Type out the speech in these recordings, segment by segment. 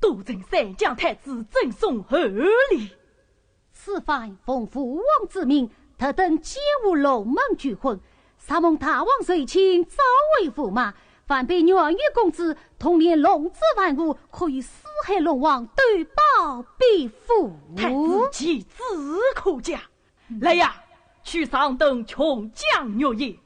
都镇三江太子赠送贺礼，此番奉父王之命，特登接吾龙门拒婚，沙蒙大王随亲早为驸马，凡被愿与公子同连龙子万物，可以四海龙王对保庇护。太子其子可嘉，来呀，去上等穷将虐也。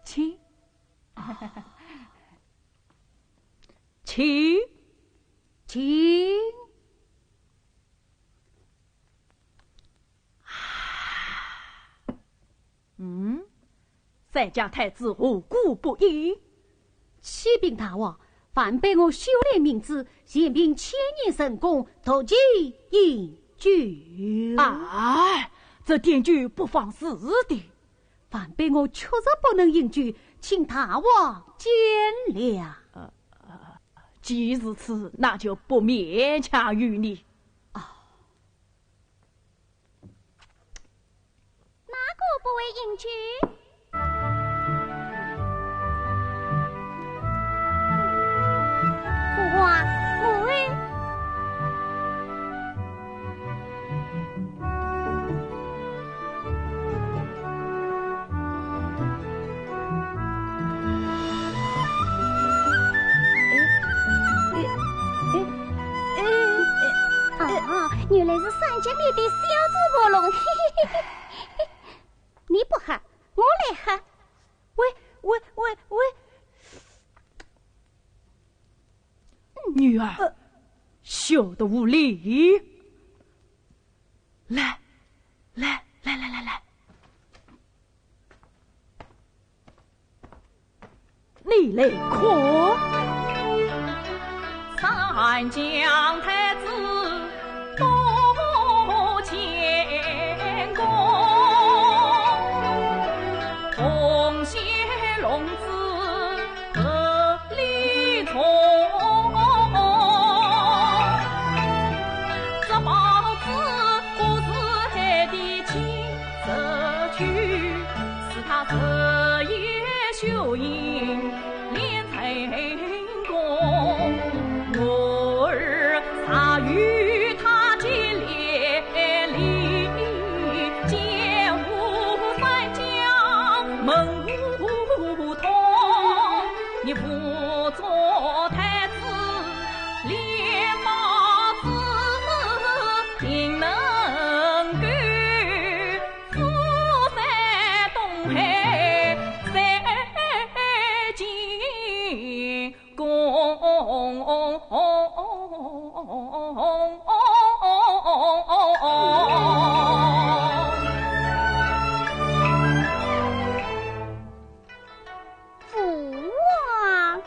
请。三江太子何故不依？启禀大王，凡被我修炼名字，现凭千年神功，投机引举。这典据不妨是的。凡被我确实不能引举，请大王见谅。既如此，那就不勉强于你。哪个不为引举？父皇，妹。原来是三江里的小猪伯龙，你不喝，我来喝。喂，女儿，羞得无礼。来，你来可。三江太子多谦恭，红血龙子何理从？这包子不是海的青蛇去，是他日夜修营练成功。我儿他与他结连理，剑舞三江门无通。你辅佐太子连帽子，定能够四山东海三进宫。父王，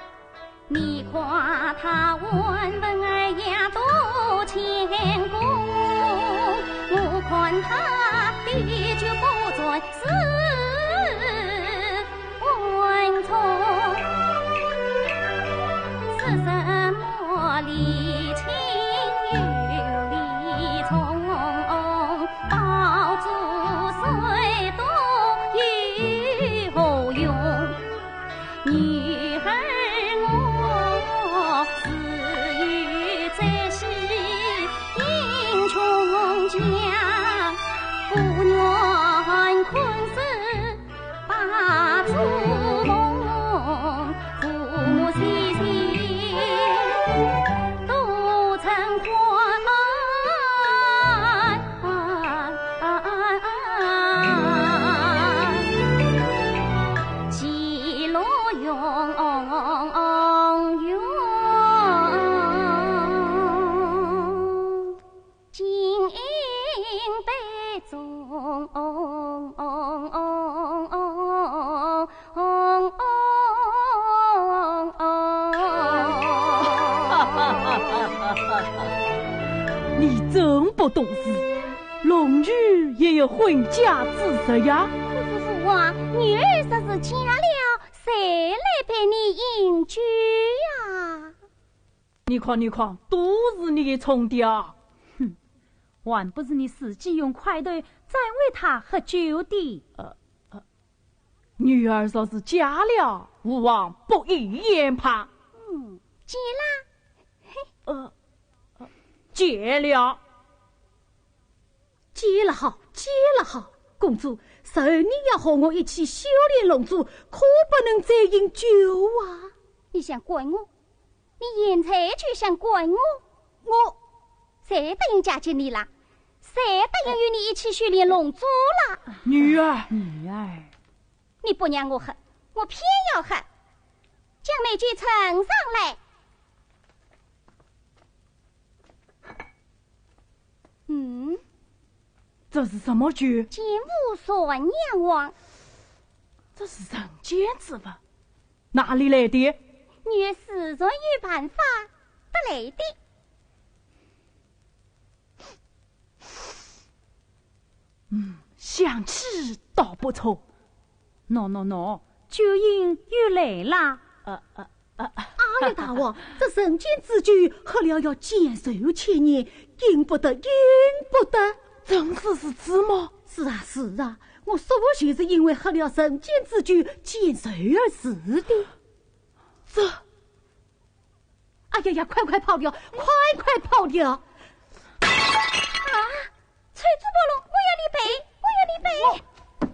你夸他温文尔雅多谦恭，我看他滴酒不醉是文聪。是什么礼轻有礼从，宝珠虽多有何用？女儿我是有你真不懂事，龙女也有婚嫁之实呀。可是父王，女儿若是嫁了，谁来陪你迎娶呀？你看，都是你冲的。哼，还不是你自己用筷头再为他喝酒的。女儿若是嫁了，吾王不一言怕。结啦？结了。结了好，结了好。公主，十二年要和我一起修炼龙珠，可不能再饮酒啊！你想怪我？你现在就想怪我？谁答应嫁给你了？谁答应与你一起修炼龙珠了？女儿，你不让我喝，我偏要喝。将美酒呈上来。这是什么酒？金无所娘王。这是人间之物，哪里来的？女儿始终有办法得来的。香气倒不错。喏，酒瘾又来啦！阿月大王，这人间之酒喝了要减寿千年，饮不得，真是此吗？是啊，我说我就是因为喝了人间之酒减寿而死的。这，哎呀，快跑掉！快跑掉！啊！翠珠伯龙，我要你背！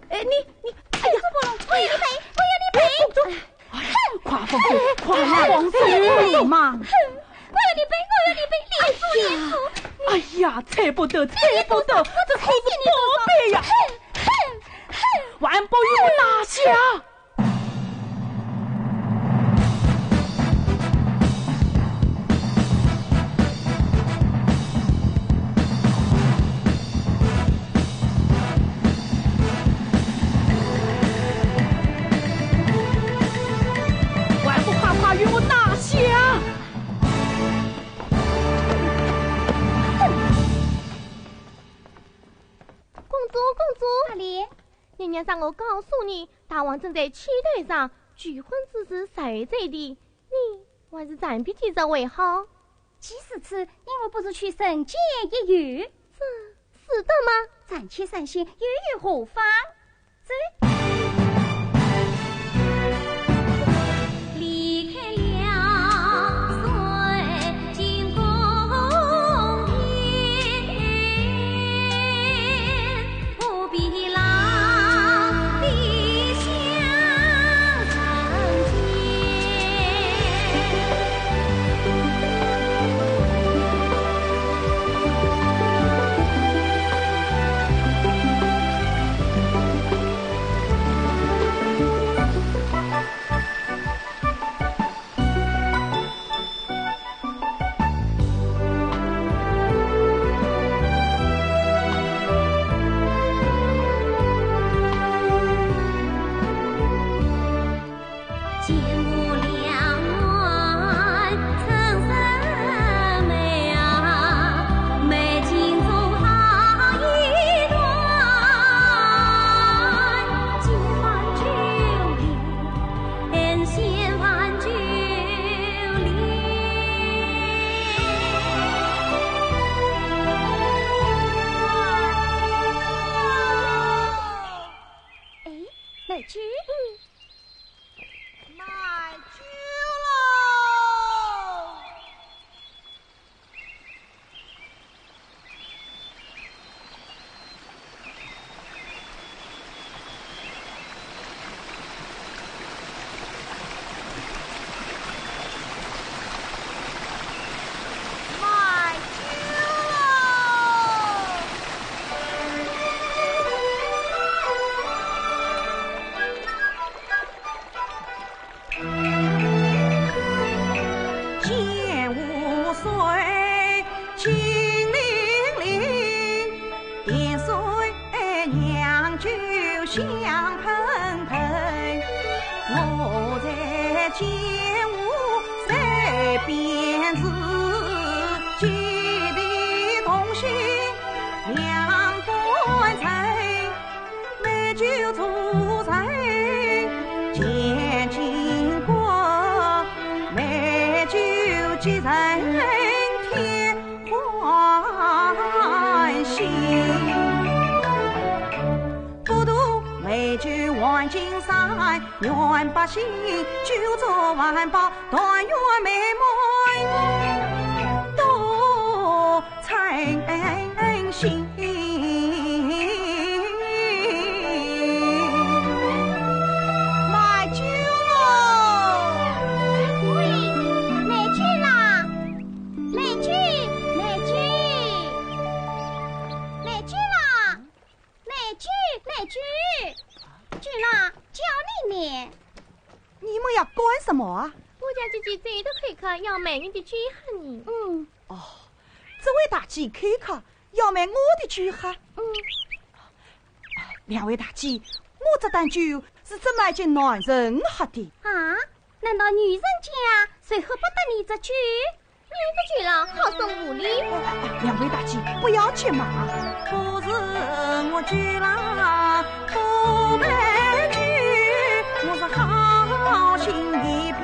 哎呀，翠珠伯龙，我要你背！快放手！嘛！我要你背！连住！哎呀，猜不得，这可是宝贝呀！万不与我拿下！万不怕与我拿下！公主，哪里？娘娘让我告诉你，大王正在棋台上，拒婚之事实在的，你还是暂避提着为好。即使此，因我不如去神界一游。是的吗？暂且散心，游游何妨？走。离开了水晶宫殿，不必浪地相成几地同心两官财，美酒主财见经过，美酒积财添欢喜。不渡美酒万金山，愿百姓酒足万宝，但愿美满多财星。买酒喽！喂，来酒啦！来酒，来酒，来酒啦！来酒，来酒，酒啦，叫你呢。你们要干什么啊？我家姐姐最的客客要买你的酒喝你。这位大姐客客要买我的酒喝。两位大姐，我这担酒是只买给男人喝的。啊？难道女人家谁喝不得你这酒？你的酒啦，好生无礼。两位大姐不要去骂，不是我酒啦，不买酒，我是好心一片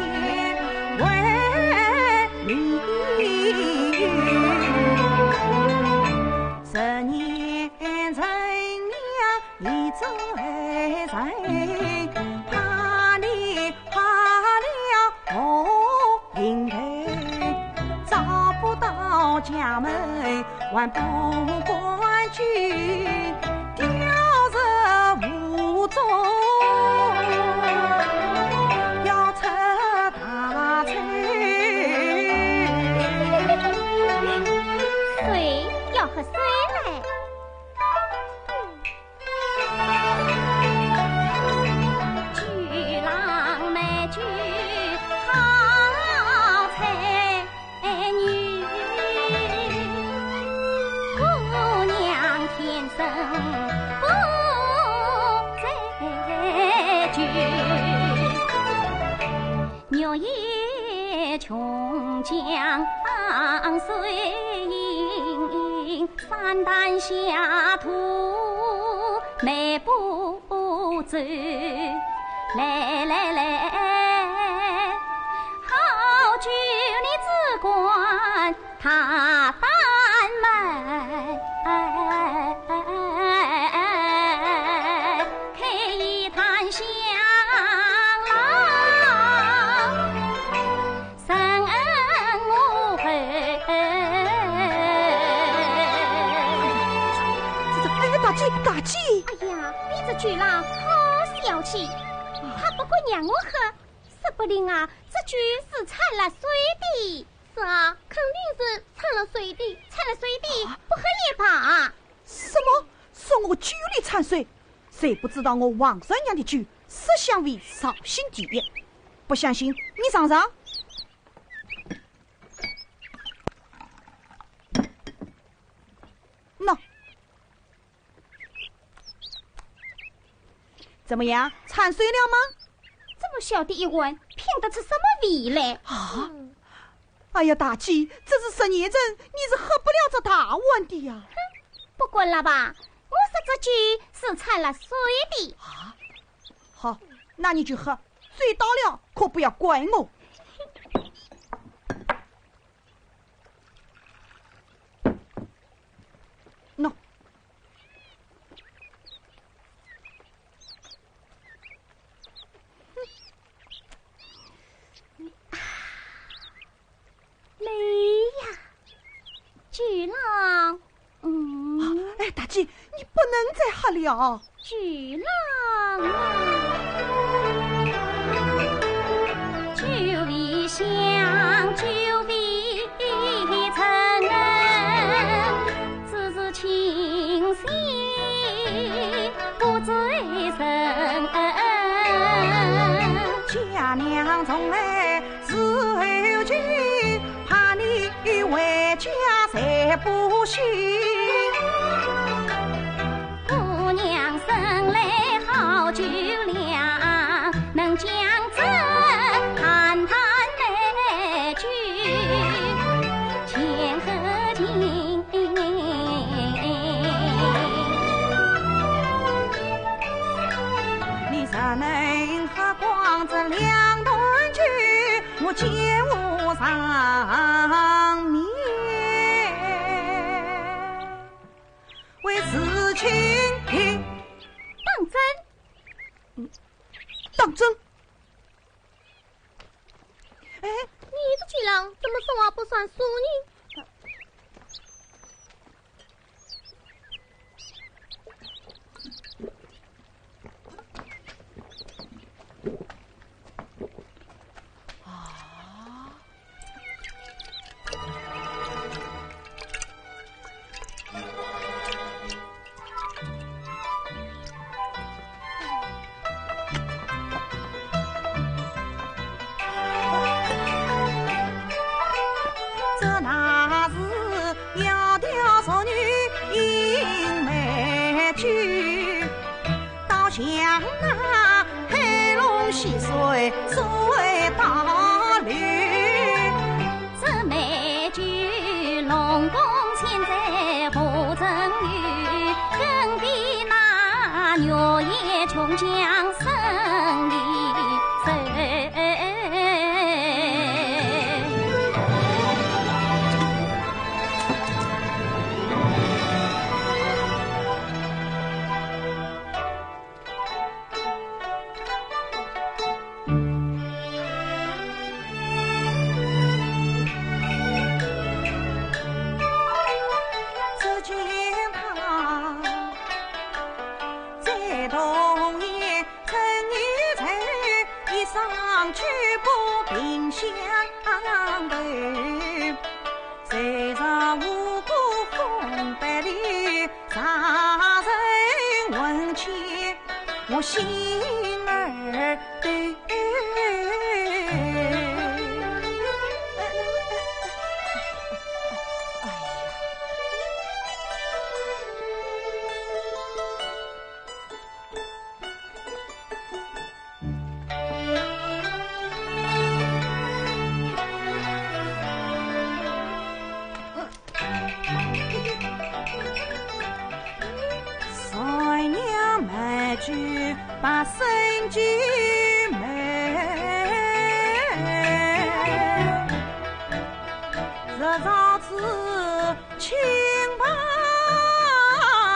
为你。10年陈娘一再在，怕你怕了我平台，找不到家门还不管去，掉入无踪，要出大财。谁要喝谁来？酒郎买酒好才女，姑娘天生不在酒。牛也琼浆水饮，三担下土迈步走。来来来，好酒你只管他担门，开一坛香囊，深恩无悔。大姐，哎呀，你这酒郎好小气，他不会让我喝，说不定啊，这酒是掺了水的。是啊，肯定是掺了水的，掺了水的，不喝也罢。什么？说我酒里掺水？谁不知道我王三娘的酒色香味绍兴第一？不相信你尝尝。喏，怎么样？掺水了吗？这么小的一碗，品得出什么味来？啊！哎呀，大姐，这是10年整，你是喝不了这大碗的呀。不管了吧，我说这酒是掺了水的。啊，好，那你就喝，水倒了可不要怪我。喏，美呀，酒郎，哎，大姐，你不能再喝了。酒郎啊，酒味香，酒味醇，只是清醒不醉神。家娘从来是后妻，怕你回家再不行。姑娘生来好酒量，能将这谈谈美酒，前后能和光这两段句，我皆无上面。为事情听当真？当真？哎，你这巨狼怎么说话不算数呢？这那是窈窕淑女迎美酒，倒像那黑龙溪水作为大流。这美酒龙宫现在不正雨，更比那月夜琼浆胜利深。只见他在冬夜春雨愁，一上去不平相头，随着五谷风百里，杀人闻起我心儿抖。帅娘美句把身居美，日照子清白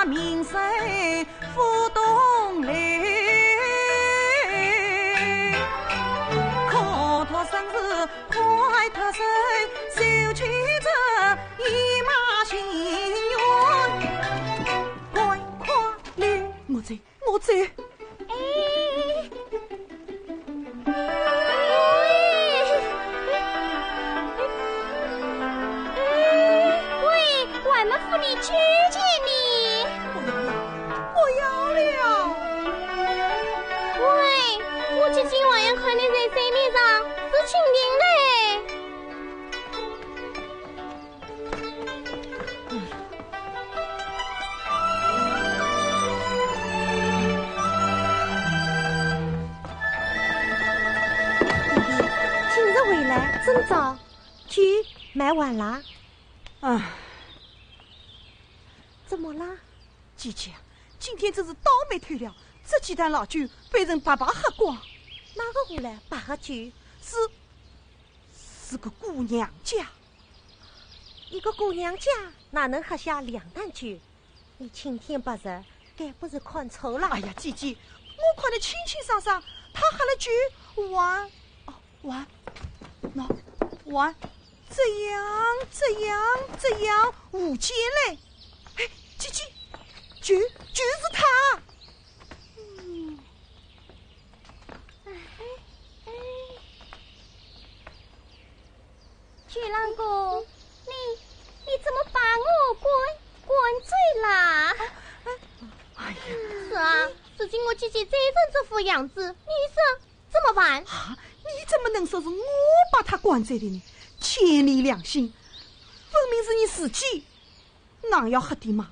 名声浮东流，可脱身子快脱身，收取这一马心愿。我在。喂，外门妇女去见你。我要了。喂，我今晚上看你在水面上是蜻蜓嘞。真早，酒买晚了。怎么啦？姐姐，今天真是倒霉透了，这几坛老酒被人白白喝光。哪个户来白喝酒？是个姑娘家。一个姑娘家哪能喝下2担酒？你青天白日，该不是看错了？哎呀，姐姐，我看得清清爽爽，他喝了酒玩，这样无解嘞。哎，姐姐，就是他。巨浪哥，你怎么把我灌醉啦？哎呀，是啊，如今我姐姐这份这副样子，你说怎么办？你怎么能说是我把他灌醉的呢？千里良心，分明是你自己，哪要喝的嘛？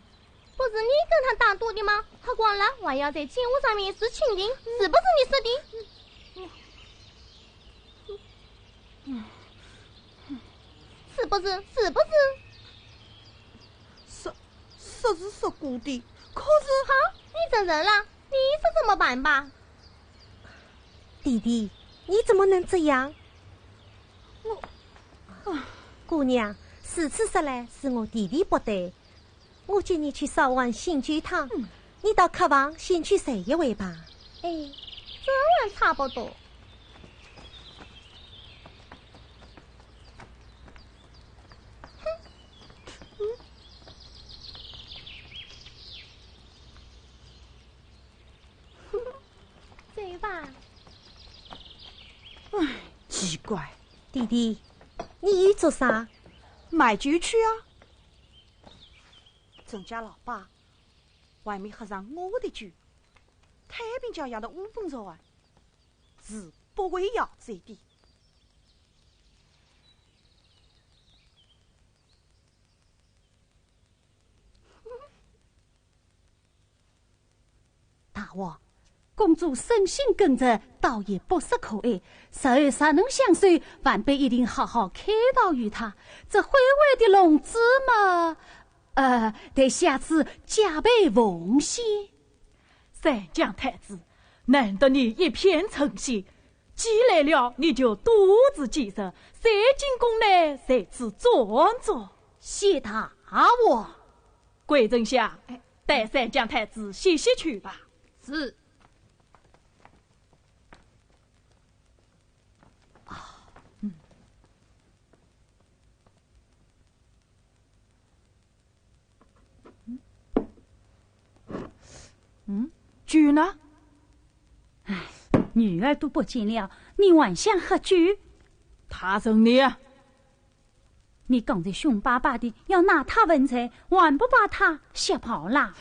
不是你跟他打赌的吗？喝光了还要在街舞上面是蜻蜓，是不是你说的？是不是？说是说过的，可是好，你承认了，你说怎么办吧？弟弟，你怎么能这样？姑娘，此次说来是我弟弟不对，我叫你去烧碗醒酒汤，你到客房先去睡一会吧。哎，这碗差不多。走吧。唉，奇怪，弟弟，你又做啥？买酒去啊！郑家老爸还没喝上我的酒，太平桥上的5分钟啊，是不会要这的。大王，公主深信跟着，倒也不失可爱。日后啥能相随，晚辈一定好好开导于他。这慧慧的龙子嘛，得下次加倍奉献。三江太子，难得你一片诚心，既来了你就独自继承，再进宫来在此坐坐。谢大王。桂正下，带三江太子歇歇去吧。是。酒呢？女儿都不见了，你还想喝酒？他生你啊！你刚才凶巴巴的要拿他文财，还不把他吓跑了？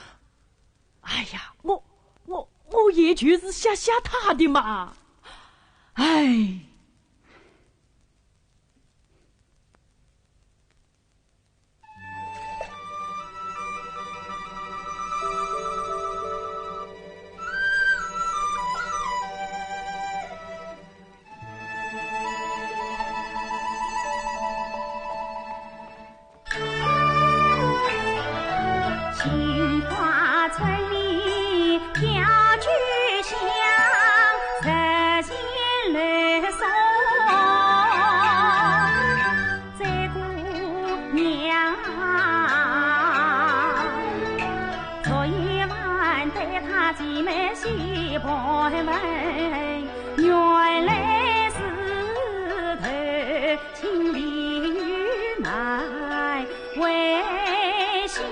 哎呀，我也就是吓吓他的嘛。哎。原来是头情理与难为相。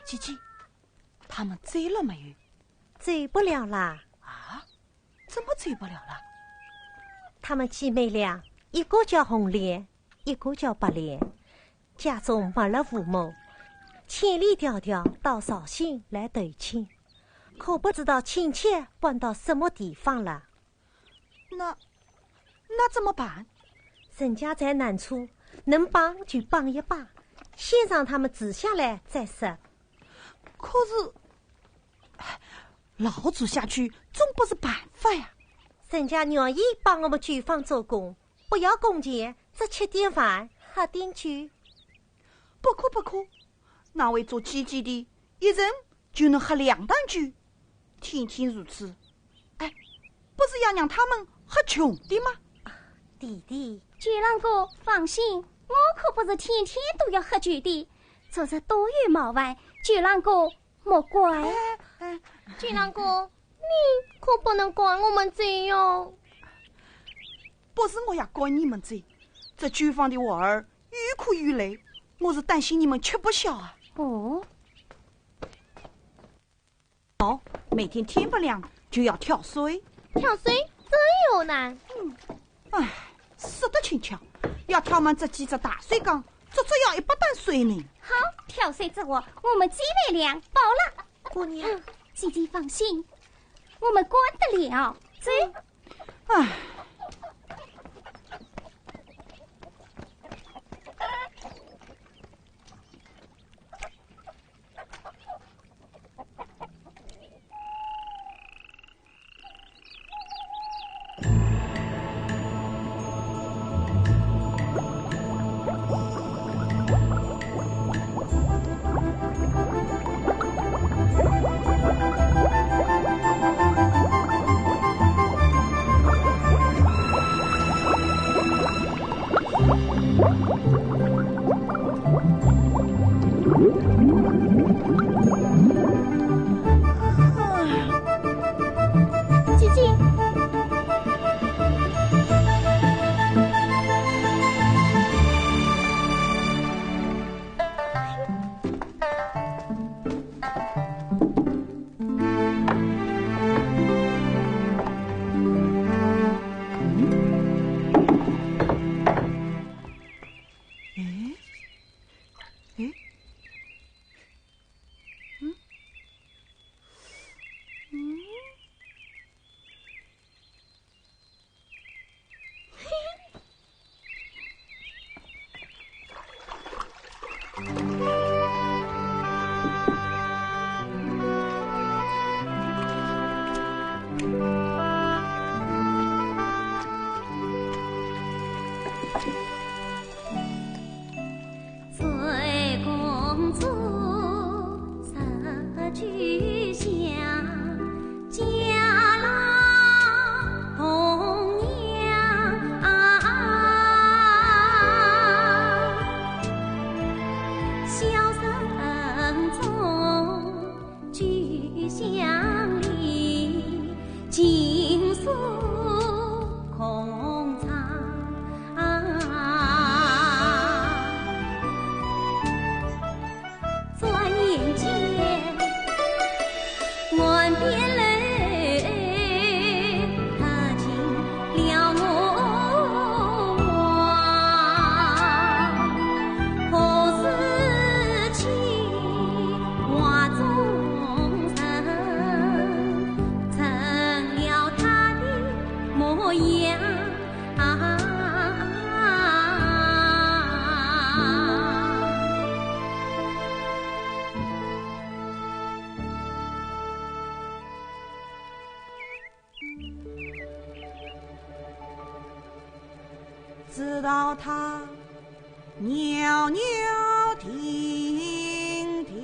琪琪，他们走了没有？走不了啦！啊？怎么走不了了？她们姐妹俩，一个叫红莲，一个叫白莲，家中没了父母，千里迢迢到绍兴来投亲，可不知道亲戚搬到什么地方了。那怎么办？人家在难处，能帮就帮一把，先让他们治下来再说。可是老主下去总不是办法呀。人家愿意帮我们酒坊做工，不要工钱，只吃点饭，喝点酒。不可，那位做姐姐的，一人就能喝2担酒，天天如此，不是要让他们喝穷的吗？弟弟，九郎哥放心，我可不是天天都要喝酒的，这是多余麻烦，九郎哥莫怪。九郎哥，你可不能怪我们这样。不是我要怪你们这酒坊的娃儿愈哭愈累，我是担心你们吃不消啊。哦，每天天不亮就要跳水。跳水真有难。说得轻巧，要跳满这几只大水缸，足足要100担水呢。好，跳水之活我们姐妹俩包了。姑娘，姐姐放心，我们管得了。走。雨巷里，尽诉空苍。转眼间，岸边泪踏进了我望，何时起画中人，成了他的模样。直到他袅袅婷婷，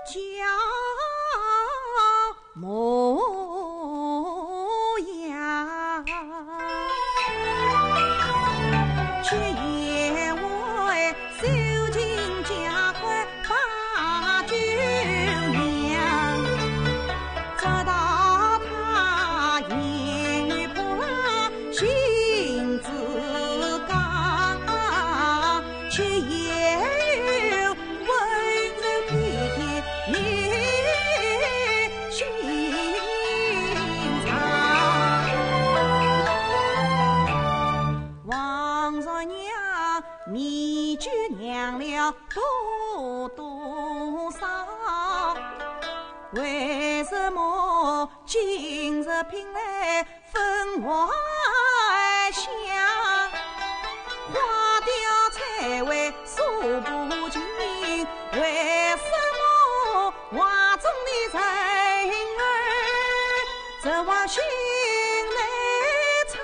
叫模样，却也为受尽加快把酒酿，直到他言语泼辣，性子刚，却也有温柔体贴你心肠。王若娘米酒酿了多少？为什么今日品来分外香？花雕菜味数不尽，为什么画中的人儿只往心内藏？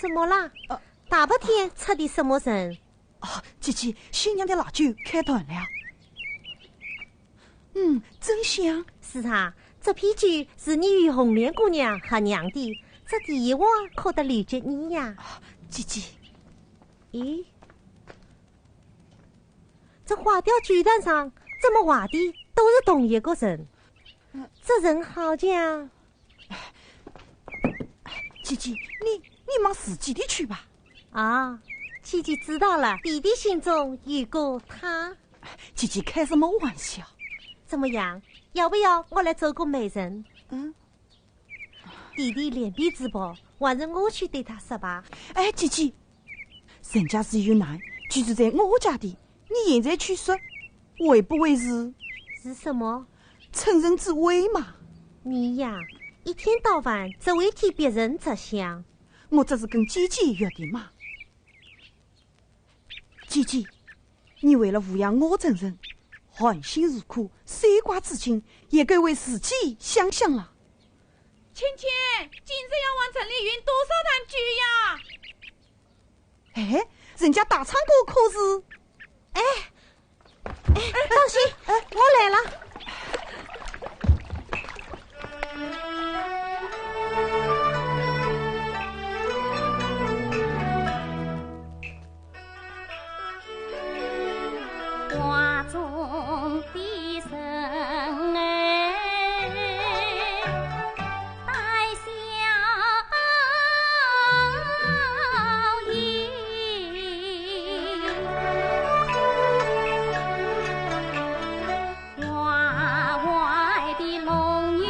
怎么啦？大白天出的什么人？姐姐，新娘的腊酒开断了。真香。是啊，这批酒是你与红莲姑娘合酿的，这第一碗可得留着你呀。姐姐，咦，这花雕酒坛上这么画的都是同一个人，这人好像……姐姐，你忙自己的去吧。啊，姐姐知道了，弟弟心中有个他。姐姐开什么玩笑？怎么样？要不要我来做个媒人？弟弟脸皮直薄，还是我去对他说吧。姐姐，人家是有难，居住在我家的，你现在去说，会不会是什么？趁人之危嘛？你呀，一天到晚只为替别人着想。我这是跟姐姐约的嘛。姐姐，你为了抚养我这人，含辛茹苦，水瓜之情，也该为自己想想了。芊芊，今日要往城里运多少担酒呀？人家大唱歌可是……当心，我来了。画中的人带笑意，画外的龙女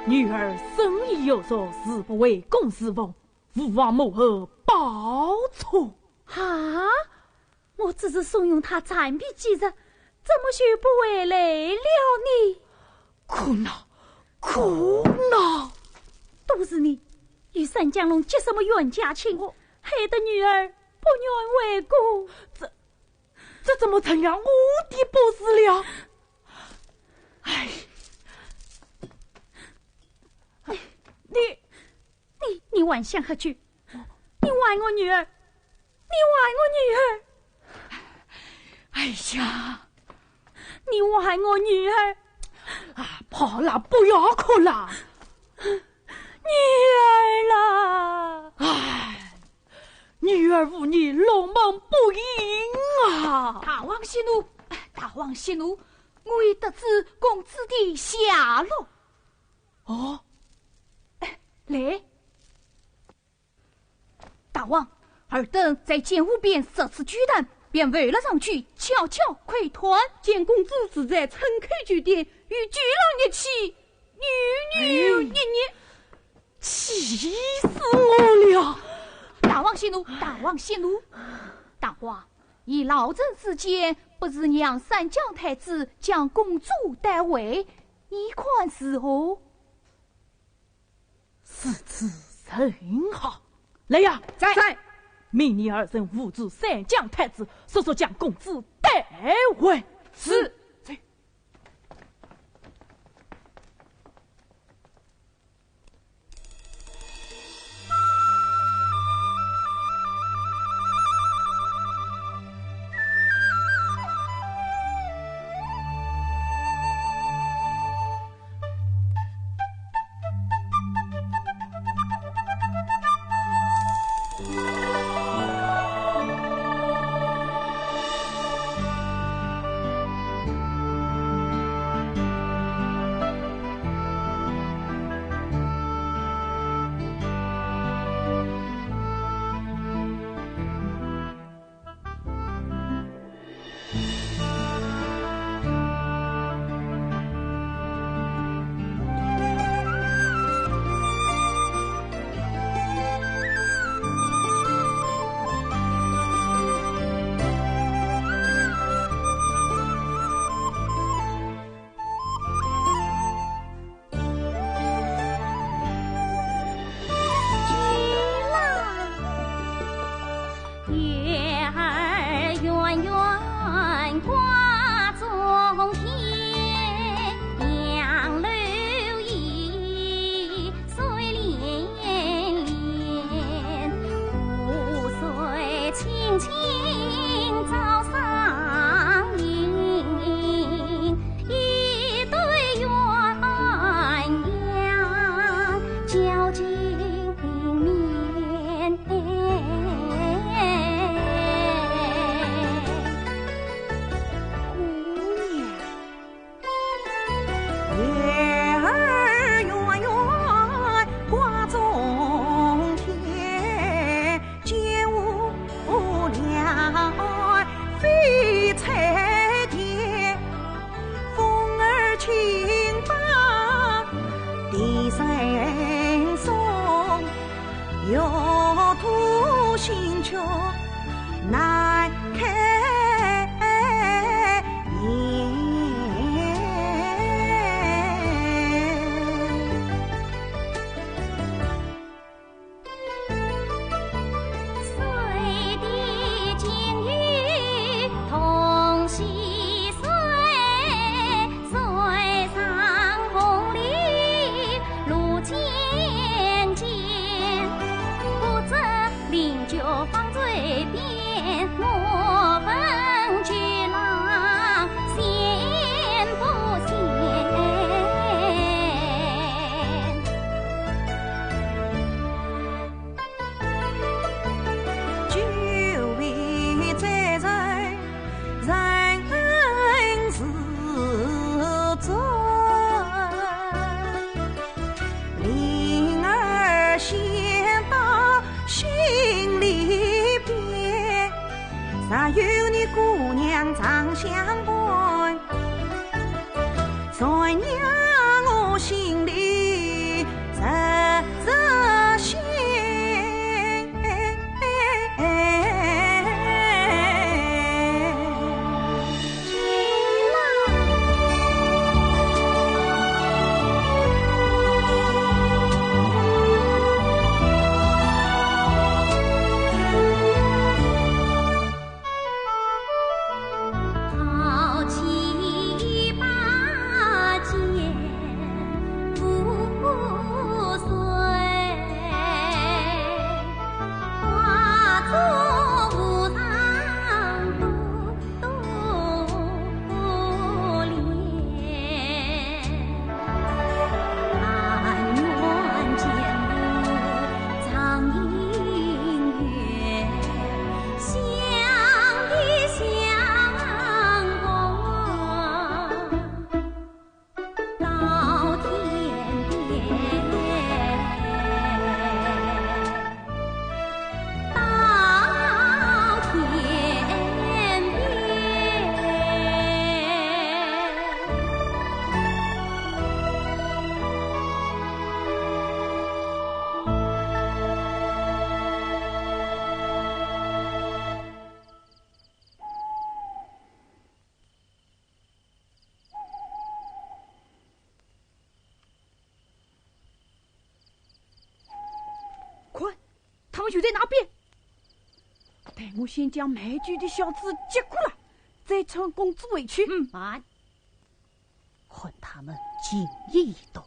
女儿生意有所，誓不为公私奉，勿忘母后报错。啊！我只是怂恿他暂避几日，怎么就不为累了你？苦恼，苦恼！都是你与沈江龙结什么冤家情，害得女儿不愿为公。这怎么曾让我的不是了？哎，你妄想何去？你玩我女儿，你玩我女儿！哎呀，你玩我女儿！啊，好了，不要哭了，女儿啦！哎，女儿无你龙门不应啊！大王息怒，大王息怒，我已得知公子的下落。哦，来，大王，尔等在剑湖边设此巨蛋，便围了上去，悄悄窥团。见公子是在陈开酒店与巨郎一起，女，气死我了！大王息怒，大王息怒！大王，以老臣之见，不是让三江太子将公主带回，你看是何？是此甚好。来呀，在！命你儿臣扶住三江太子，速速将公子带回。是。难开眼，水滴金鱼同溪水，水上红鲤路渐渐，不知饮酒方醉边，莫问巨浪仙不仙。久违在人，人是尊。灵儿先到心里边，啥有你姑娘长相伴，才让我心里就在那边。待我先将卖菊的小子接过来，再传公子回去。慢，看他们经验一道，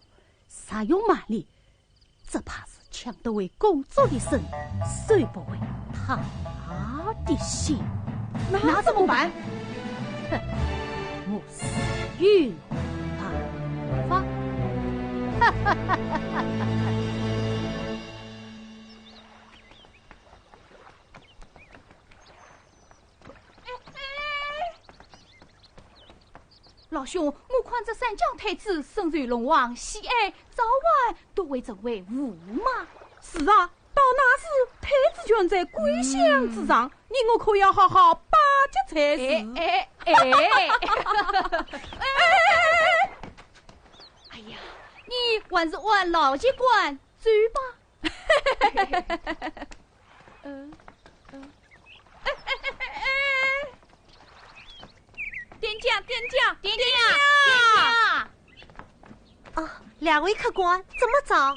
撒用蛮力，只怕是抢得为公主的身，虽不为他的心。那怎么办？哼，我是有办法。哈哈哈哈哈！老兄，我看这三江太子深受龙王喜爱，早晚都会成为驸马。是啊，到那时太子权在归乡之上，你我可要好好巴结才是。哎呀，你还是按老习惯走吧。点将！啊，两位客官，怎么着？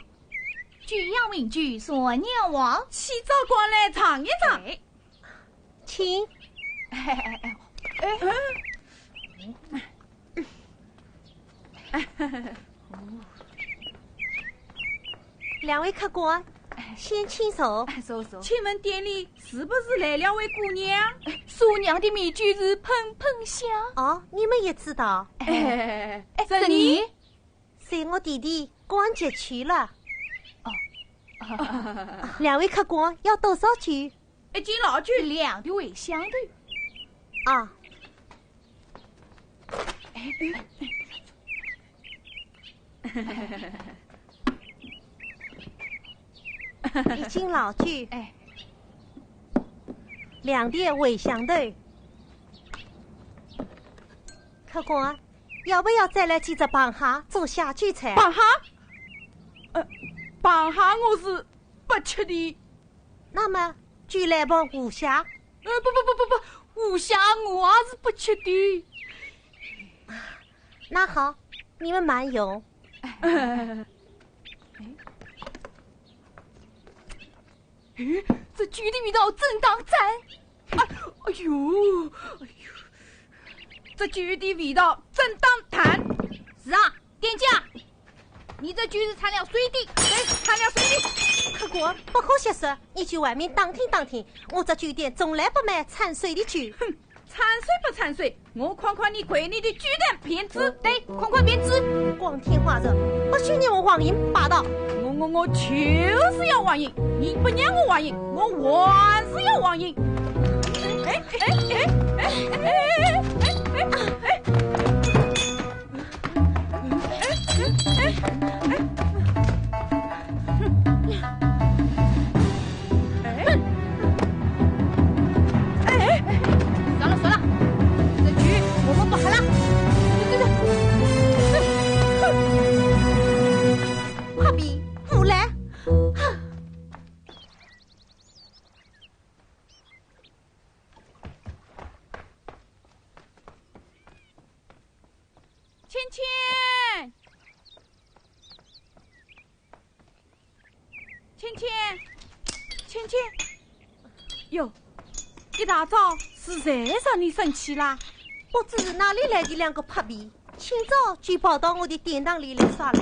举阳名句说鸟王，起早官来尝一尝。请。两位客官，先请坐。请问店里是不是来了位姑娘？叔娘的米酒是喷喷香。哦，你们也知道。是你？随我弟弟逛街去了。两位客官要多少酒？一斤老酒，2的为相对。啊。一斤老酒，2碟尾香豆。客官，要不要再来几只螃蟹做下酒菜？螃蟹？螃蟹我是不吃的。那么就来盘乌虾。不，乌虾我也是不吃的。那好，你们慢用。这酒的味道真当赞！哎呦，这酒的味道真当谈。是啊，店家，你这酒是掺了水的，对，掺了水的。客官不可瞎说，你去外面打听打听，我这酒店从来不卖掺水的酒。哼，掺水不掺水，我看看你柜里的酒单编制。对，看看编制。光天化日，不许你我网银霸道。我就是要网银，你不让我网银，我还是要网银。算了，这酒我们不喝了。何必不来？芊，哟，一大早是谁让你生气啦？不知是哪里来的2个拍皮，清早就跑到我的殿堂里来耍赖。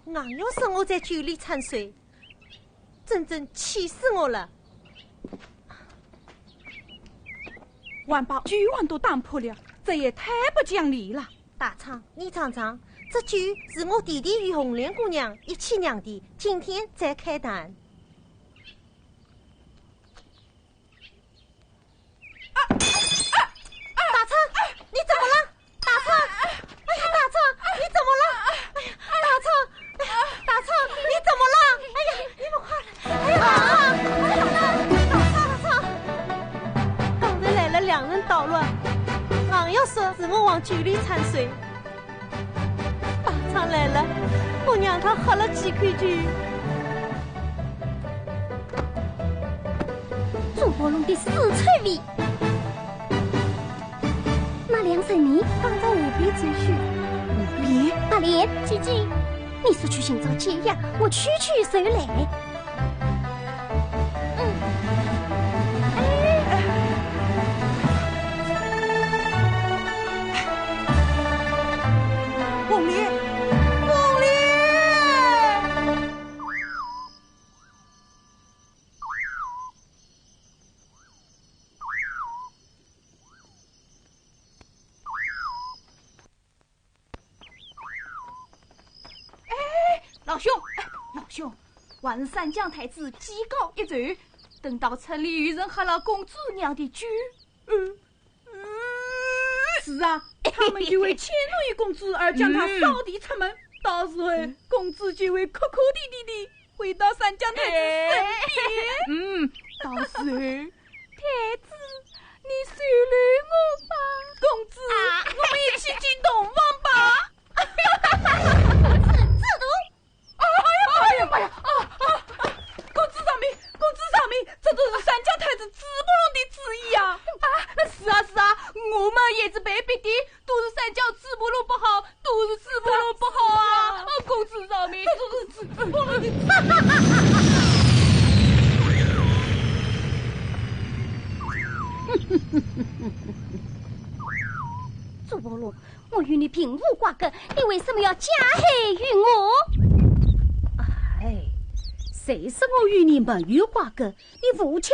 硬要是我在酒里掺水，真正气死我了！还把酒碗都打破了，这也太不讲理了。大昌，你尝尝，这酒是我弟弟与红莲姑娘一起酿的，今天才开坛。大昌，你怎么了？大昌，哎呀，大昌，你怎么了？哎呀，大昌，你怎么了？哎呀，你们快来！哎呀，大昌，刚才来了2人捣乱，硬要说是我往酒里掺水。大昌来了，我让他喝了几口酒。朱伯龙的死臭味。那2神尼当着湖边走去，湖边。阿莲，姐姐，你是去寻找解药，我区区手来。兄，还三江太子祭告一传，等到村里有人喝了公主酿的酒。是啊，他们就会迁怒于公主而将她扫地出门，到时候公主就会哭哭啼啼的回到三江太子身边。到时候太子，你收留我吧，公主，我们一起进洞房吧。制毒！哎呀妈呀！公主上面，这都是三江太子子不龙的旨意啊！是啊，我们也是被逼的，都是三江子不龙不好，都是子不龙不好啊！公主上面，这都是子不龙的旨意。朱伯龙，我与你并无瓜葛，你为什么要加害于我？哎，谁说我与你没有瓜葛？你父亲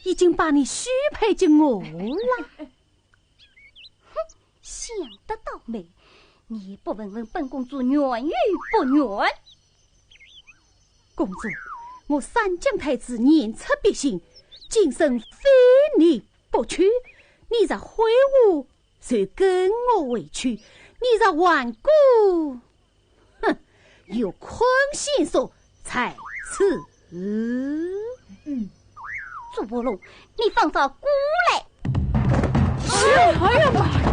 已经把你许配给我了。想得到没？你不问问本公主愿与不愿？公主，我三江太子年出必行，今生非你不娶。你若悔悟，就跟我回去；你若顽固，哼，有困线索才此。朱伯龙，你放到姑来！哎呀妈呀！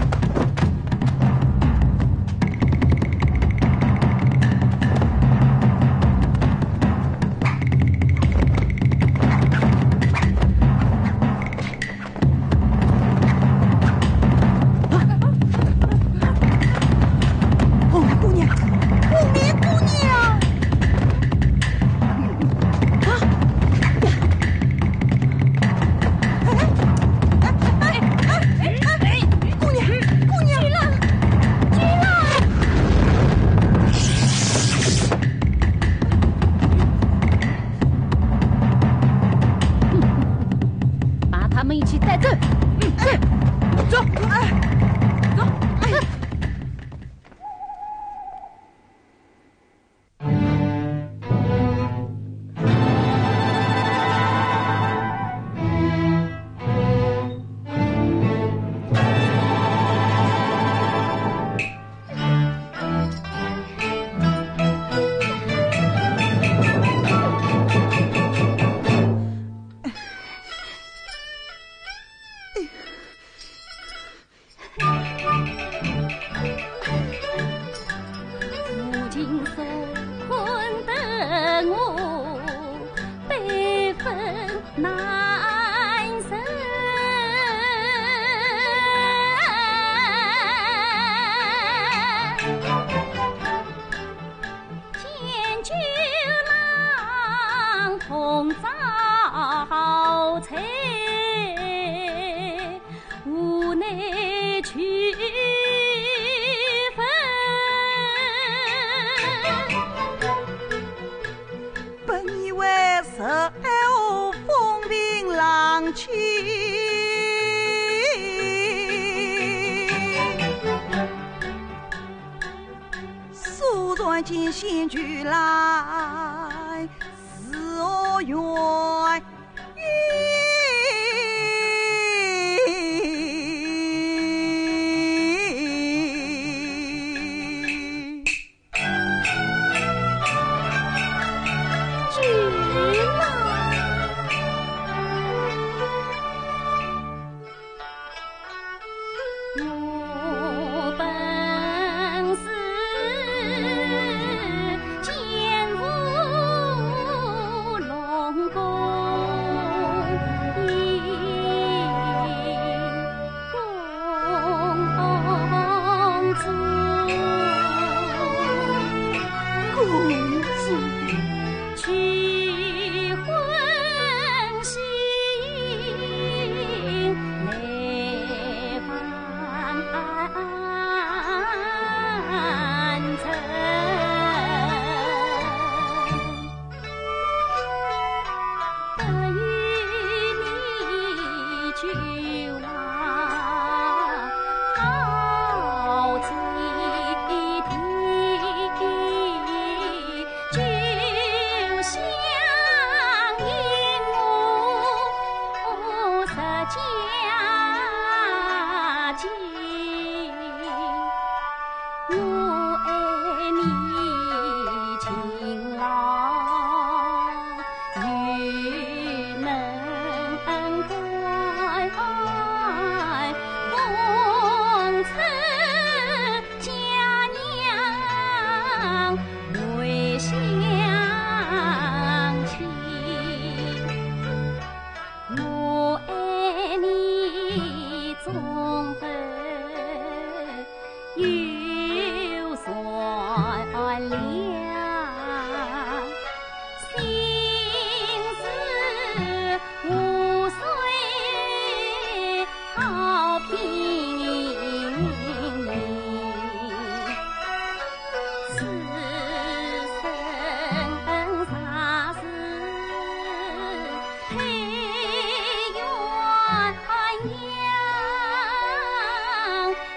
见仙菊来，是我愿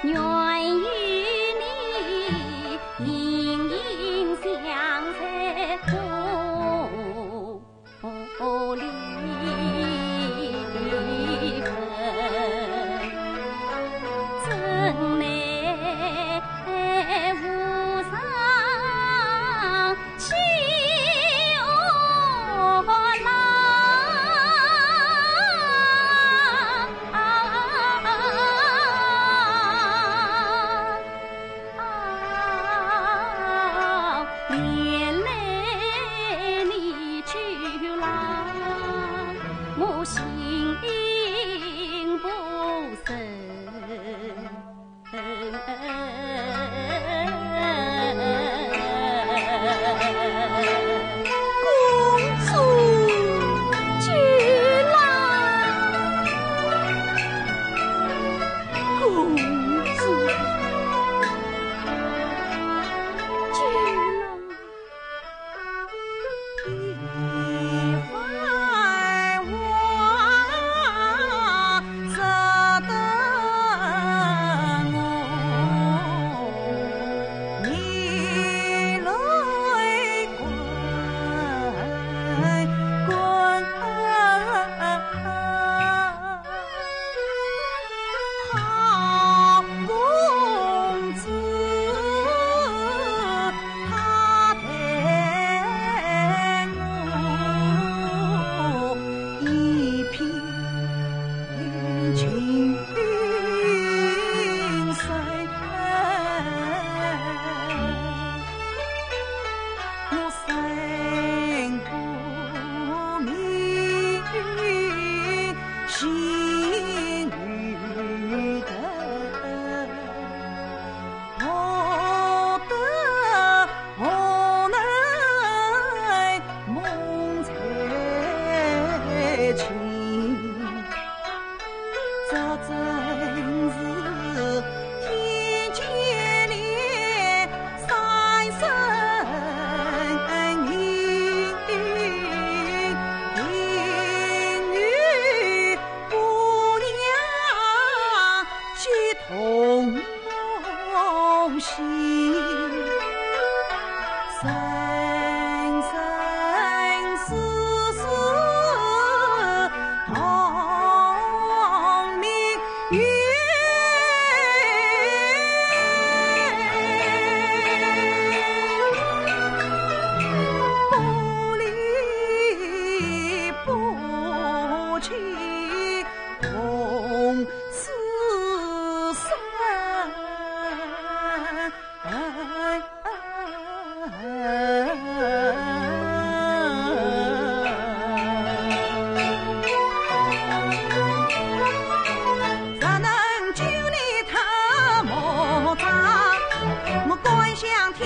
愿与你盈盈相随不离分，真乃无上情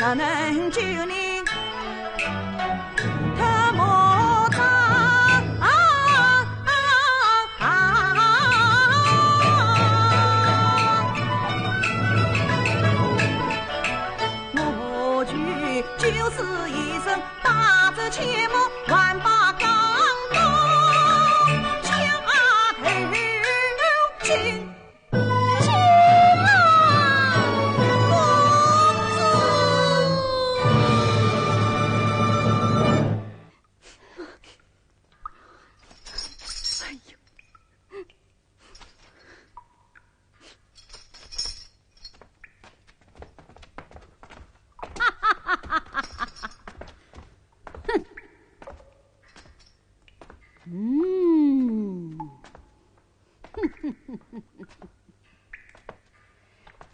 哪能救你特莫当我句就是一声大泽切莫万把钢刀下头去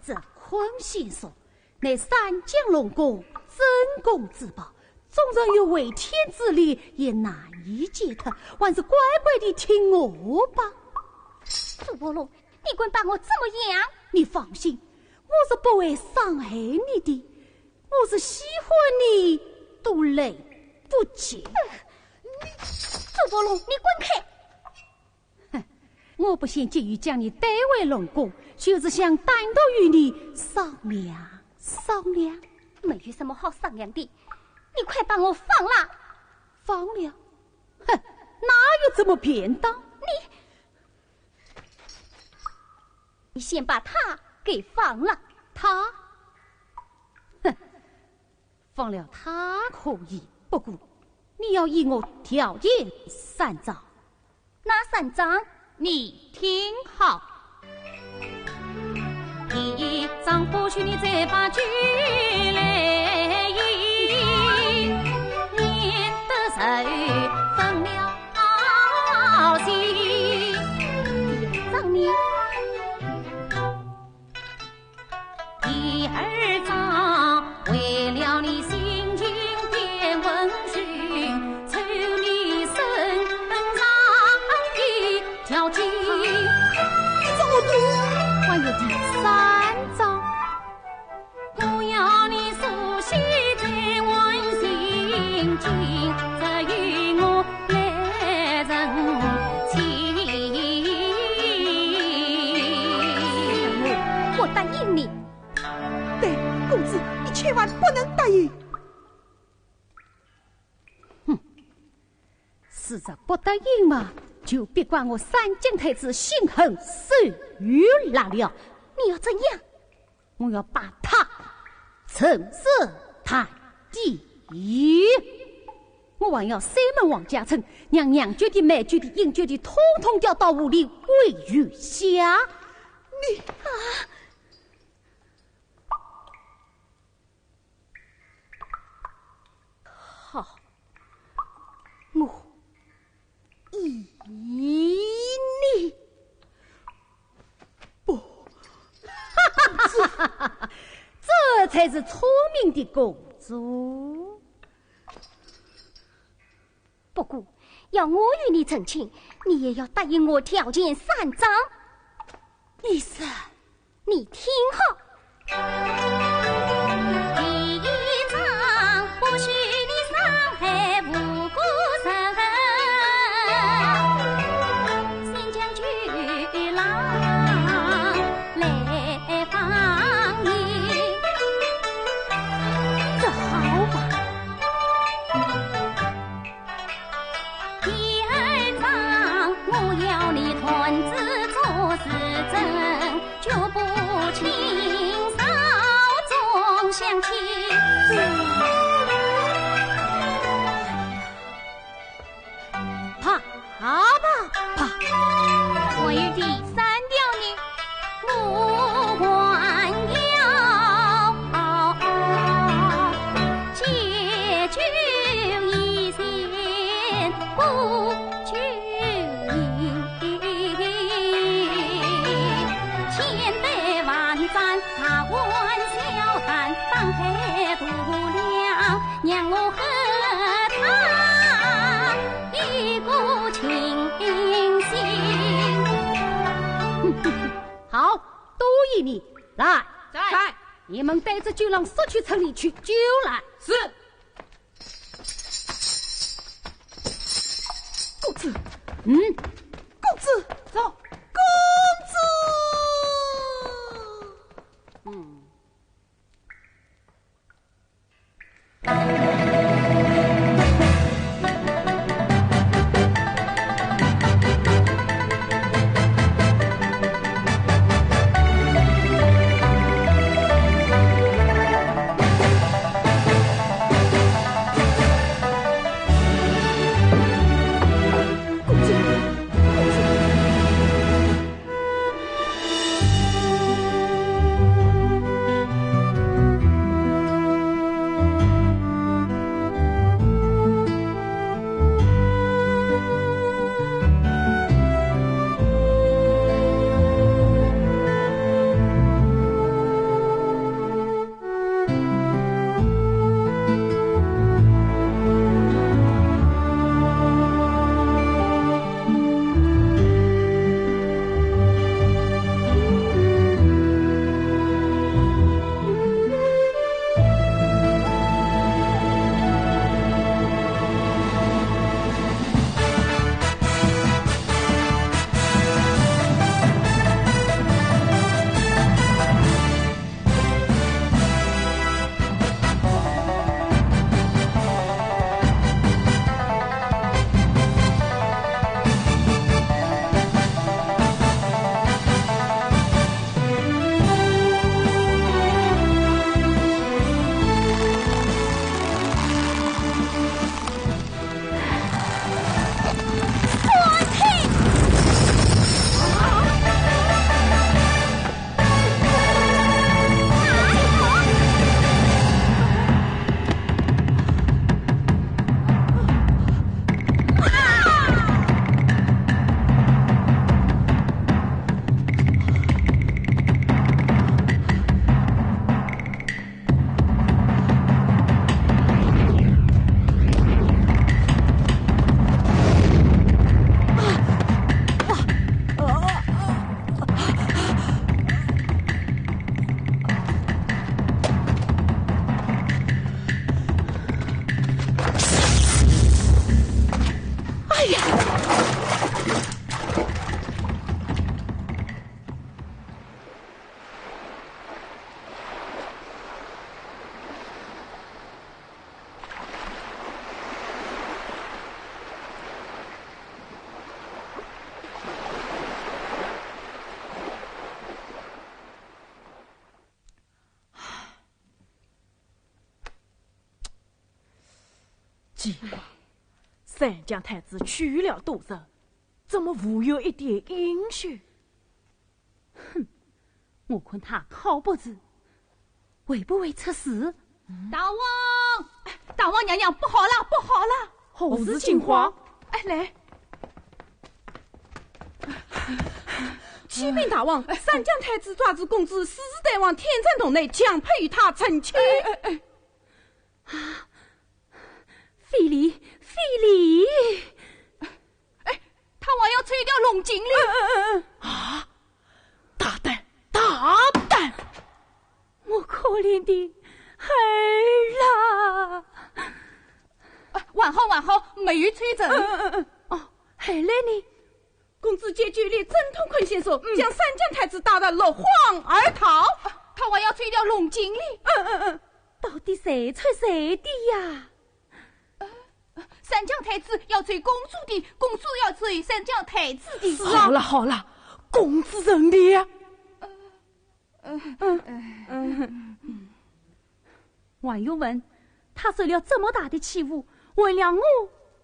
这坤先生乃三江龙宫真功之宝，纵然有违天之理，也难以解脱，还是乖乖的听我吧。朱伯龙，你管把我怎么样？你放心，我是不会伤害你的，我是喜欢你都来不及。朱伯龙，你滚开！我不先急于将你带回龙宫，就是想单独与你商量商量。没有什么好商量的，你快把我放了！放了？哼，哪有这么便当？你先把他给放了。他？哼，放了他可以，不过你要以我条件3张。哪3张？你听好，第一张不许你再把酒来饮，免得手分了心。张你。第2张为了你心情变温顺，求你身上一条筋。还有第3张，我要你熟悉在我心境，这与我来人情。我答应你。对，公子，你千万不能答应。实在不答应嘛，就别怪我三金太子心狠手辣了。你要怎样？我要把他陈设太第一，我还要三门王家城，让娘眷的、买眷的、迎眷的，统统调到屋里为余下。你好，我依你。不，这才是聪明的公主。不过要我与你成亲，你也要答应我条件3张。意思，你听好。第1张不许你伤害无辜人，先将酒郎来放你。这好吧。第2张我要你团子做事真，就不轻少中相亲。怕吧怕。关于第3条呢，我还要借酒一线不酒饮，千杯万盏他玩笑谈，放开度量，让我和他一股情心。好，都依你。来，在你们带着酒郎速去城里取酒来。是。公子，公子，走，公子。奇怪，三江太子去了多少，怎么无有一点音讯？哼，我看他靠不住，会不会出事？大王，大王娘娘，不好了，不好了！何事惊慌？哎，来。启禀大王，三江太子抓住公子，私自带往天山洞内，强迫与他成亲。啊！非礼，非礼！哎，他还要吹掉龙井里。啊！大胆，大胆！我可怜的儿啦！完好，完好，美玉吹正。哦，还来呢？公子借据里真通困线索，将三江太子打得落荒而逃。他还要吹掉龙井里。到底谁吹谁的呀？三江太子要吹公主的，公主要吹三江太子的。好了好了，公子认的呀。王玉文，他受了这么大的欺负，为了我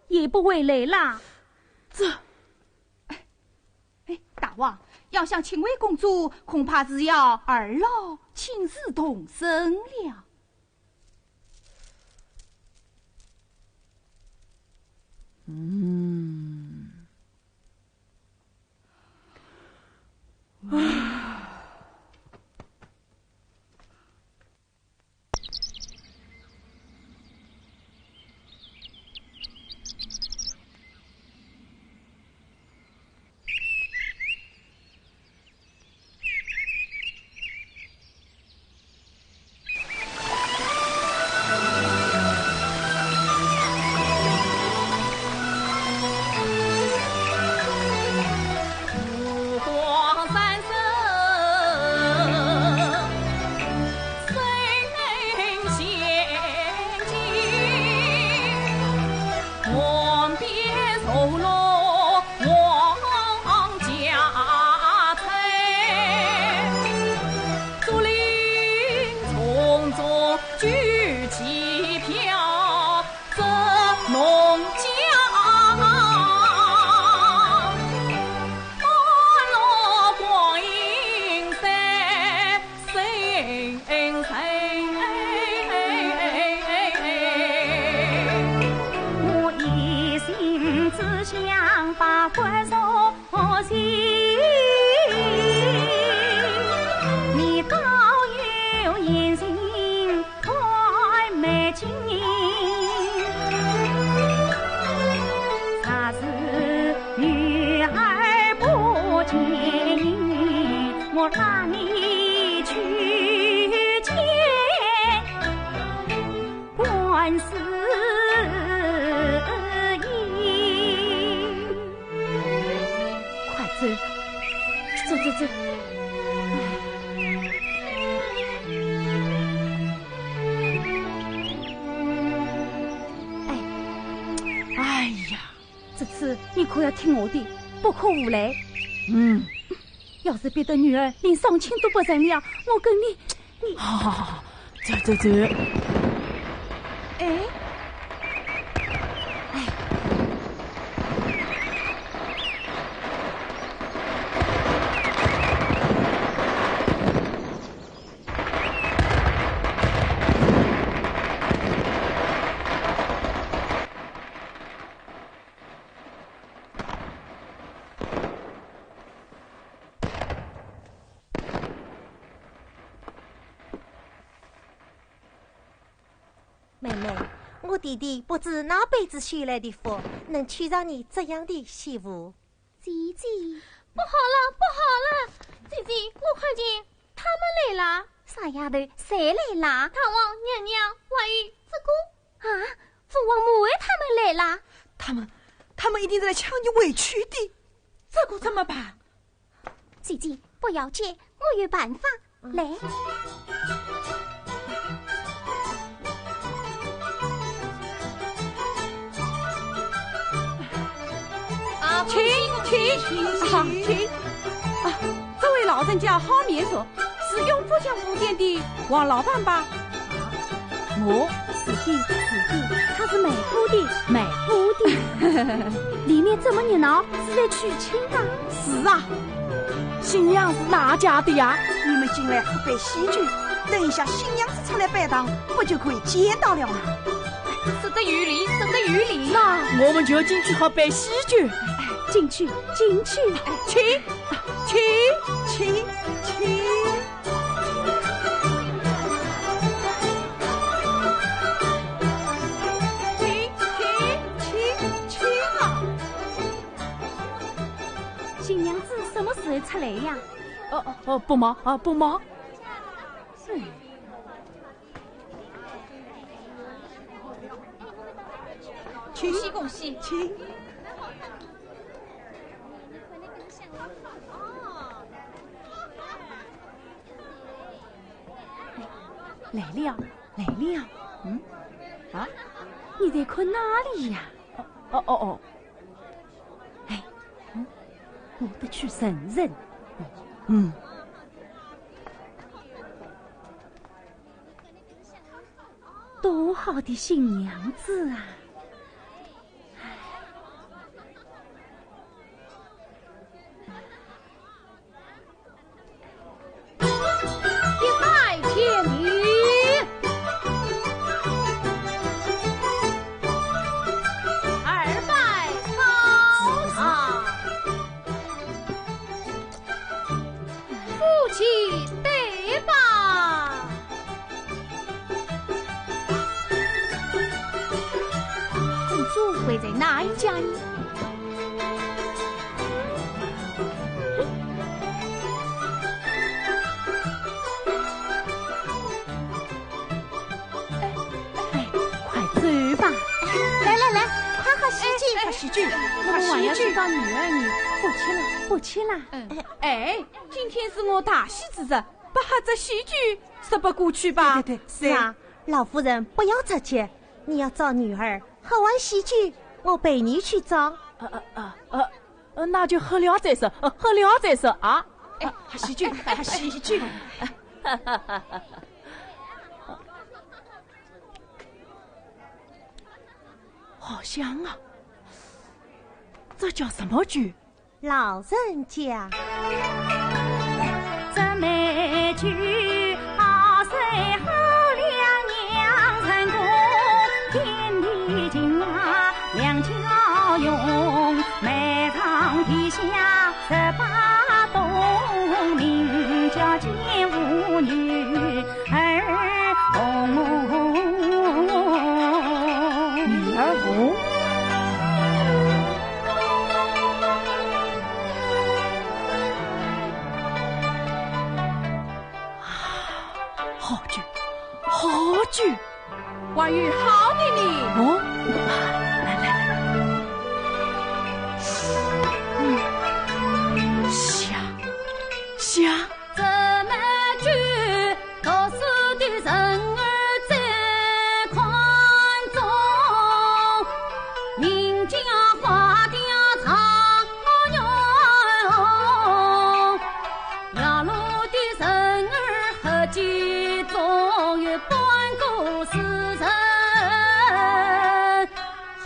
也不会来啦。这，大王要想亲为公主，恐怕是要二老亲自动身了。这次你可要听我的，不可无赖。要是别的女儿连丧亲都不成了，我跟你。好，走。妹妹，我弟弟不知哪辈子修来的福，能娶上你这样的媳妇。姐姐，不好了！姐姐，我看见他们来了。傻丫头，谁来了？大王娘娘，万一这个啊，父王母为他们来了。他们一定在抢你委屈的，这可怎么办？姐姐，不要急，我有办法。来。请！这位老人家好面熟，是永福巷布店的王老板吧？哦，是的，他是媒婆的，里面这么热闹，是在娶亲啊？是啊，新娘是哪家的呀？你们进来喝杯喜酒，等一下新娘子出来摆档，不就可以见到了吗？是的有理，是的有理。那我们就进去喝杯喜酒。进去，请。新娘子什么时候出来呀？不忙。恭喜！请。来了。你在看哪里呀？我得去承认。多好的新娘子啊！会在哪一家呢？快走吧！来，快喝喜酒！我还要去到女儿呢，不去了。今天是我大喜之日，不喝这喜酒说不过去吧？对，是啊，老夫人不要着急，你要找女儿，喝完喜酒，我陪你去找。那就喝了再说啊！喝喜酒。好香啊！这叫什么酒？老人家，这美酒好水好良娘成功，天地情啊两交用，每场天下18洞，名叫奸妇女儿红。女儿红。好酒，关于好的你。香。这美酒，读书的人儿在看中，名家花店长牛，衙路的人儿喝酒总有半个时辰，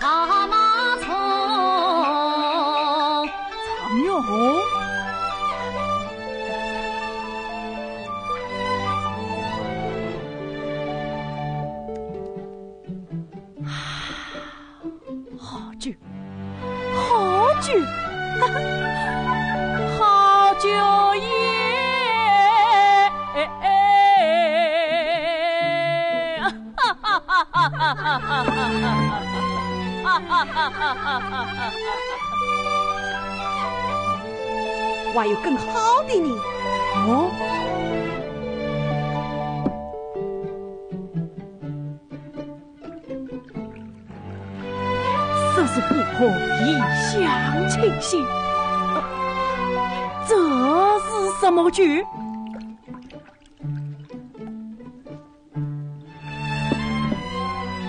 好马从常有红。好酒也，还有更好的呢。这是婆婆一厢情愿。这是什么酒？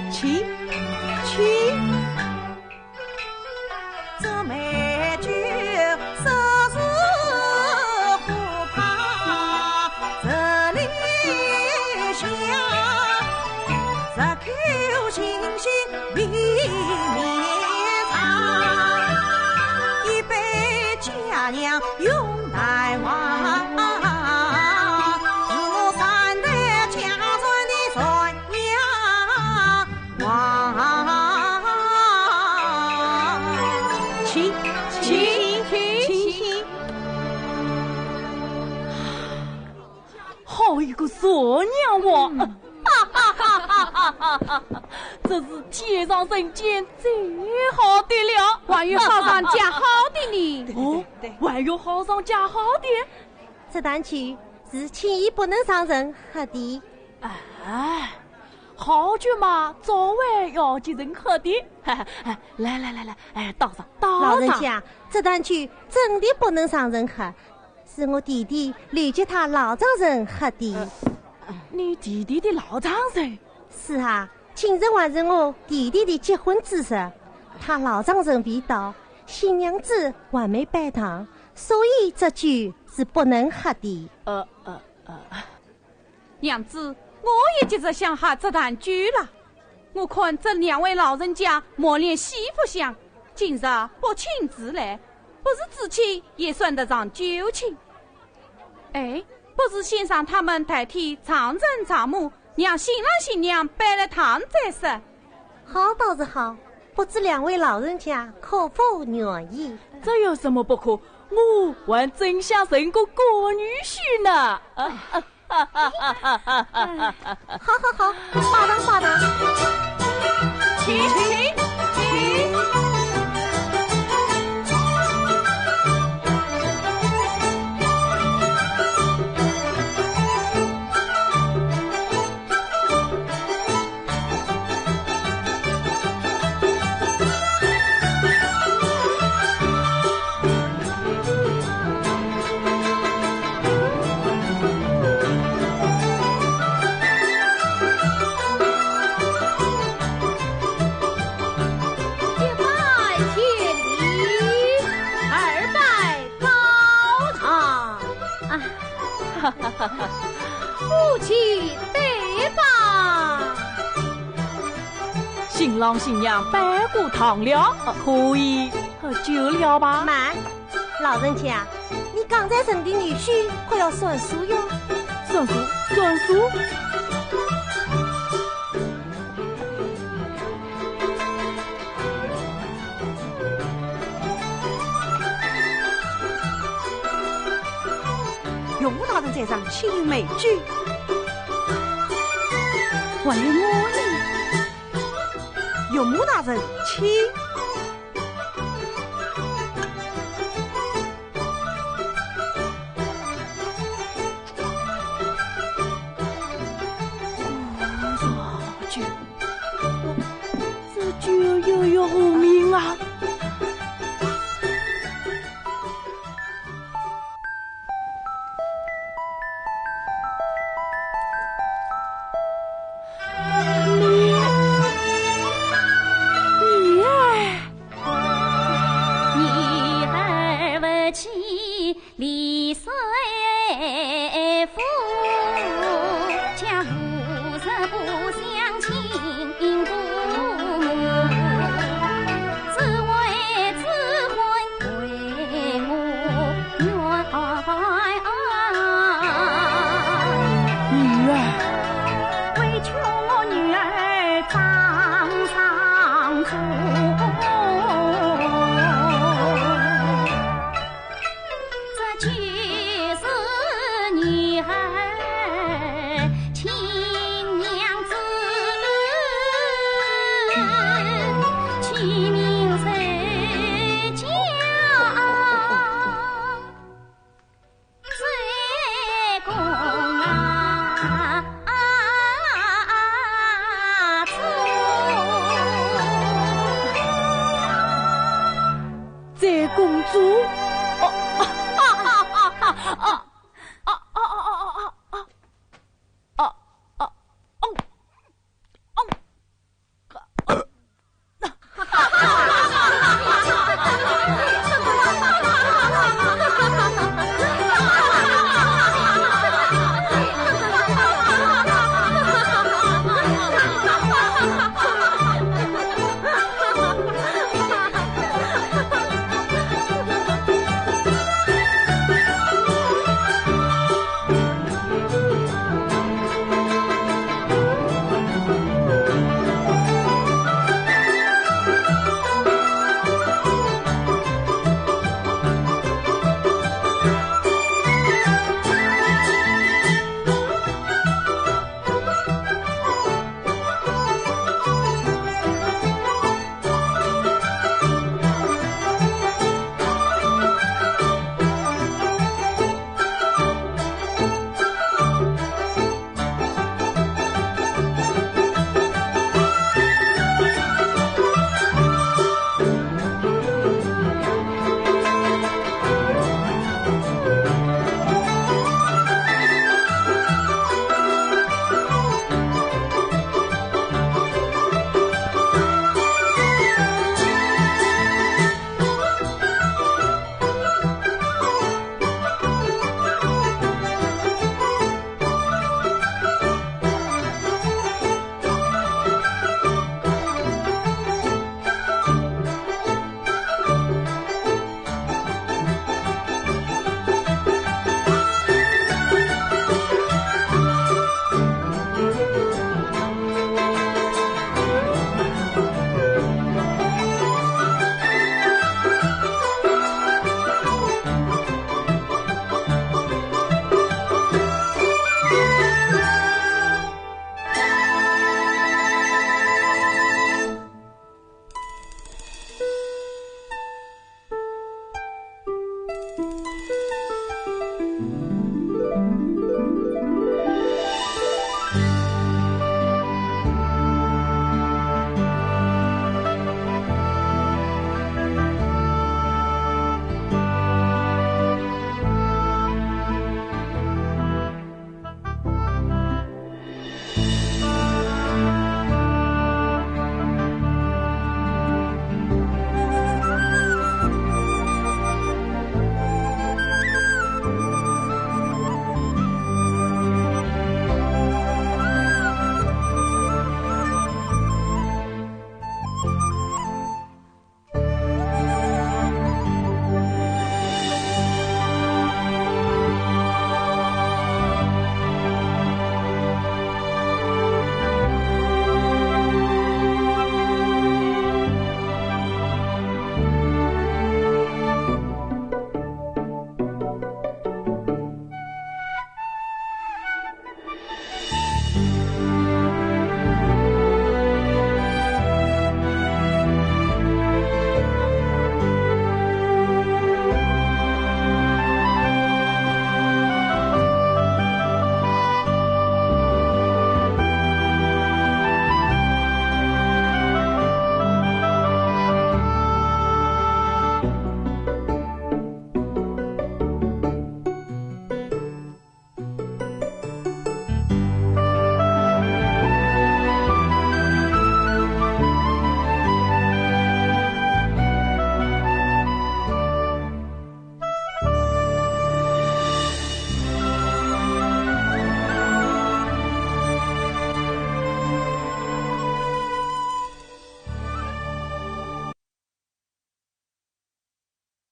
请，这美酒色是湖畔，这里香，这起，好一个傻娘娃！这是天上人间最好的了，还有好上加好的呢。哦，还有好上加好的。这段剧是轻易不能让人喝的。哎，好剧嘛，早晚要见人喝的。来，哎，倒上。老人家，这段剧真的不能让人喝，是我弟弟留给他老丈人喝的。你弟弟的老丈人？是啊，今日还是我弟弟的结婚之日，他老丈人未到，新娘子还没摆堂，所以这酒是不能喝的。娘子，我也急着想喝这坛酒了。我看这两位老人家磨练媳妇相，今日不请自来，不是知青也算得上旧情。哎，不是先让他们代替丈人丈母，让新郎新娘摆了堂再说。好倒是好，不知两位老人家可否愿意？这有什么不可？我还真想认个郭女婿呢。好，巴当，请。夫妻对吧？新郎新娘摆过堂了，可以喝酒了吧？慢，老人家，你刚才认的女婿可要算数哟。算数。有武大人在上，青梅酒。还有我呢？有武大人，请。这酒又有名啊！